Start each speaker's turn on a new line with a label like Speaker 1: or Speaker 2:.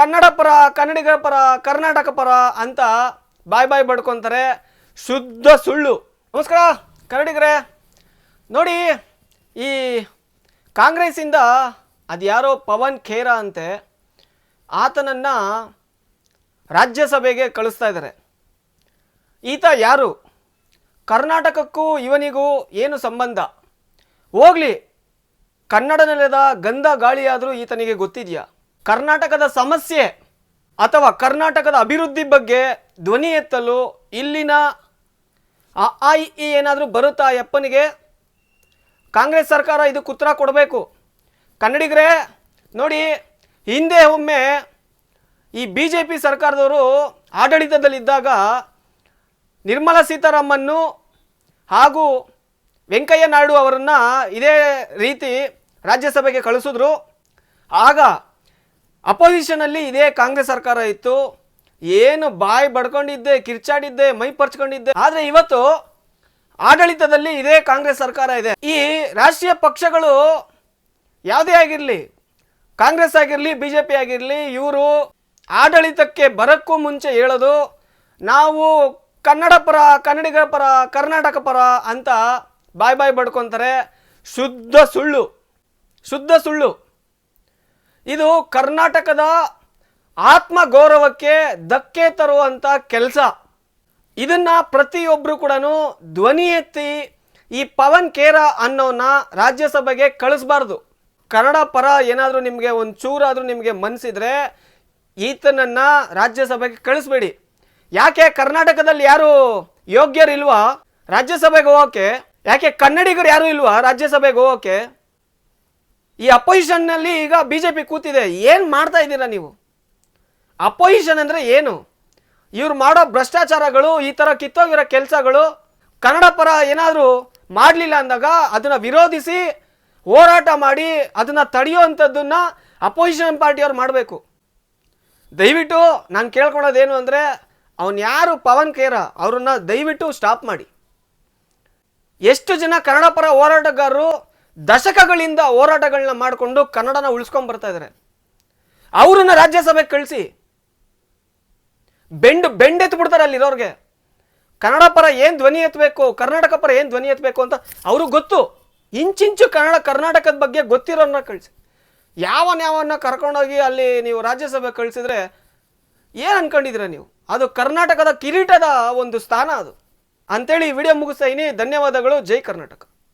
Speaker 1: ಕನ್ನಡ ಪರ, ಕನ್ನಡಿಗರ ಪರ, ಕರ್ನಾಟಕ ಪರ ಅಂತ ಬಾಯ್ ಬಾಯ್ ಬಡ್ಕೊತಾರೆ. ಶುದ್ಧ ಸುಳ್ಳು. ನಮಸ್ಕಾರ ಕನ್ನಡಿಗರೇ. ನೋಡಿ, ಈ ಕಾಂಗ್ರೆಸ್ಸಿಂದ ಅದು ಯಾರೋ ಪವನ್ ಖೇರಾ ಅಂತೆ, ಆತನನ್ನು ರಾಜ್ಯಸಭೆಗೆ ಕಳಿಸ್ತಾ ಇದ್ದಾರೆ. ಈತ ಯಾರು? ಕರ್ನಾಟಕಕ್ಕೂ ಇವನಿಗೂ ಏನು ಸಂಬಂಧ? ಹೋಗಲಿ, ಕನ್ನಡ ನೆಲದ ಗಂಧ ಗಾಳಿಯಾದರೂ ಈತನಿಗೆ ಗೊತ್ತಿದೆಯಾ? ಕರ್ನಾಟಕದ ಸಮಸ್ಯೆ ಅಥವಾ ಕರ್ನಾಟಕದ ಅಭಿವೃದ್ಧಿ ಬಗ್ಗೆ ಧ್ವನಿ ಎತ್ತಲು ಇಲ್ಲಿನ IE ಏನಾದರೂ ಬರುತ್ತಾ ಯಪ್ಪನಿಗೆ? ಕಾಂಗ್ರೆಸ್ ಸರ್ಕಾರ ಇದಕ್ಕೆ ಉತ್ತರ ಕೊಡಬೇಕು. ಕನ್ನಡಿಗರೇ ನೋಡಿ, ಹಿಂದೆ ಒಮ್ಮೆ ಈ BJP ಸರ್ಕಾರದವರು ಆಡಳಿತದಲ್ಲಿದ್ದಾಗ ನಿರ್ಮಲಾ ಸೀತಾರಾಮನ್ನು ಹಾಗೂ ವೆಂಕಯ್ಯ ನಾಯ್ಡು ಅವರನ್ನು ಇದೇ ರೀತಿ ರಾಜ್ಯಸಭೆಗೆ ಕಳಿಸಿದ್ರು. ಆಗ ಅಪೋಸಿಷನಲ್ಲಿ ಇದೇ ಕಾಂಗ್ರೆಸ್ ಸರ್ಕಾರ ಇತ್ತು. ಏನು ಬಾಯಿ ಬಡ್ಕೊಂಡಿದ್ದೆ, ಕಿರ್ಚಾಡಿದ್ದೆ, ಮೈ ಪರ್ಚ್ಕೊಂಡಿದ್ದೆ. ಆದರೆ ಇವತ್ತು ಆಡಳಿತದಲ್ಲಿ ಇದೇ ಕಾಂಗ್ರೆಸ್ ಸರ್ಕಾರ ಇದೆ. ಈ ರಾಷ್ಟ್ರೀಯ ಪಕ್ಷಗಳು ಯಾವುದೇ ಆಗಿರಲಿ, ಕಾಂಗ್ರೆಸ್ ಆಗಿರಲಿ, BJP ಆಗಿರಲಿ, ಇವರು ಆಡಳಿತಕ್ಕೆ ಬರೋಕ್ಕೂ ಮುಂಚೆ ಹೇಳೋದು ನಾವು ಕನ್ನಡ ಪರ, ಕನ್ನಡಿಗರ ಪರ, ಕರ್ನಾಟಕ ಪರ ಅಂತ ಬಾಯ್ ಬಾಯ್ ಬಡ್ಕೊತಾರೆ. ಶುದ್ಧ ಸುಳ್ಳು, ಶುದ್ಧ ಸುಳ್ಳು. ಇದು ಕರ್ನಾಟಕದ ಆತ್ಮ ಗೌರವಕ್ಕೆ ಧಕ್ಕೆ ತರುವಂಥ ಕೆಲಸ. ಇದನ್ನು ಪ್ರತಿಯೊಬ್ಬರು ಕೂಡ ಧ್ವನಿ ಎತ್ತಿ ಈ ಪವನ್ ಖೇರಾ ಅನ್ನೋನ ರಾಜ್ಯಸಭೆಗೆ ಕಳಿಸ್ಬಾರ್ದು. ಕನ್ನಡ ಪರ ಏನಾದರೂ ನಿಮಗೆ ಒಂದು ಚೂರಾದರೂ ನಿಮಗೆ ಮನಸ್ಸಿದ್ರೆ ಈತನನ್ನು ರಾಜ್ಯಸಭೆಗೆ ಕಳಿಸ್ಬೇಡಿ. ಯಾಕೆ ಕರ್ನಾಟಕದಲ್ಲಿ ಯಾರು ಯೋಗ್ಯರಿಲ್ವಾ ರಾಜ್ಯಸಭೆಗೆ ಹೋಗೋಕ್ಕೆ? ಯಾಕೆ ಕನ್ನಡಿಗರು ಯಾರೂ ಇಲ್ವಾ ರಾಜ್ಯಸಭೆಗೆ ಹೋಗೋಕ್ಕೆ? ಈ ಅಪೋಸಿಷನ್ನಲ್ಲಿ ಈಗ BJP ಕೂತಿದೆ. ಏನು ಮಾಡ್ತಾ ಇದ್ದೀರಾ ನೀವು? ಅಪೋಸಿಷನ್ ಅಂದರೆ ಏನು? ಇವ್ರು ಮಾಡೋ ಭ್ರಷ್ಟಾಚಾರಗಳು, ಈ ಥರ ಕಿತ್ತೋಗಿರೋ ಕೆಲಸಗಳು, ಕನ್ನಡ ಪರ ಏನಾದರೂ ಮಾಡಲಿಲ್ಲ ಅಂದಾಗ ಅದನ್ನು ವಿರೋಧಿಸಿ ಹೋರಾಟ ಮಾಡಿ ಅದನ್ನು ತಡೆಯುವಂಥದ್ದನ್ನು ಅಪೋಸಿಷನ್ ಪಾರ್ಟಿಯವ್ರು ಮಾಡಬೇಕು. ದಯವಿಟ್ಟು ನಾನು ಕೇಳ್ಕೊಳ್ಳೋದೇನು ಅಂದರೆ, ಅವನು ಯಾರು ಪವನ್ ಖೇರಾ ಅವ್ರನ್ನ ದಯವಿಟ್ಟು ಸ್ಟಾಪ್ ಮಾಡಿ. ಎಷ್ಟು ಜನ ಕನ್ನಡ ಪರ ಹೋರಾಟಗಾರರು ದಶಕಗಳಿಂದ ಹೋರಾಟಗಳನ್ನ ಮಾಡಿಕೊಂಡು ಕನ್ನಡನ ಉಳಿಸ್ಕೊಂಡು ಬರ್ತಾ ಇದ್ದಾರೆ. ಅವ್ರನ್ನ ರಾಜ್ಯಸಭೆಗೆ ಕಳಿಸಿ. ಬೆಂಡೆತ್ತು ಬಿಡ್ತಾರೆ ಅಲ್ಲಿರೋರಿಗೆ. ಕನ್ನಡ ಪರ ಏನು ಧ್ವನಿ ಎತ್ತಬೇಕು, ಕರ್ನಾಟಕ ಪರ ಏನು ಧ್ವನಿ ಎತ್ತಬೇಕು ಅಂತ ಅವ್ರಿಗೆ ಗೊತ್ತು. ಇಂಚಿಂಚು ಕರ್ನಾಟಕದ ಬಗ್ಗೆ ಗೊತ್ತಿರೋನ್ನ ಕಳಿಸಿ. ಯಾವನ್ನ ಕರ್ಕೊಂಡೋಗಿ ಅಲ್ಲಿ ನೀವು ರಾಜ್ಯಸಭೆ ಕಳಿಸಿದ್ರೆ ಏನು ಅನ್ಕೊಂಡಿದ್ದೀರಾ ನೀವು? ಅದು ಕರ್ನಾಟಕದ ಕಿರೀಟದ ಒಂದು ಸ್ಥಾನ ಅದು ಅಂತೇಳಿ ಈ ವಿಡಿಯೋ ಮುಗಿಸ್ತಾ ಇದ್ದೀನಿ. ಧನ್ಯವಾದಗಳು. ಜೈ ಕರ್ನಾಟಕ.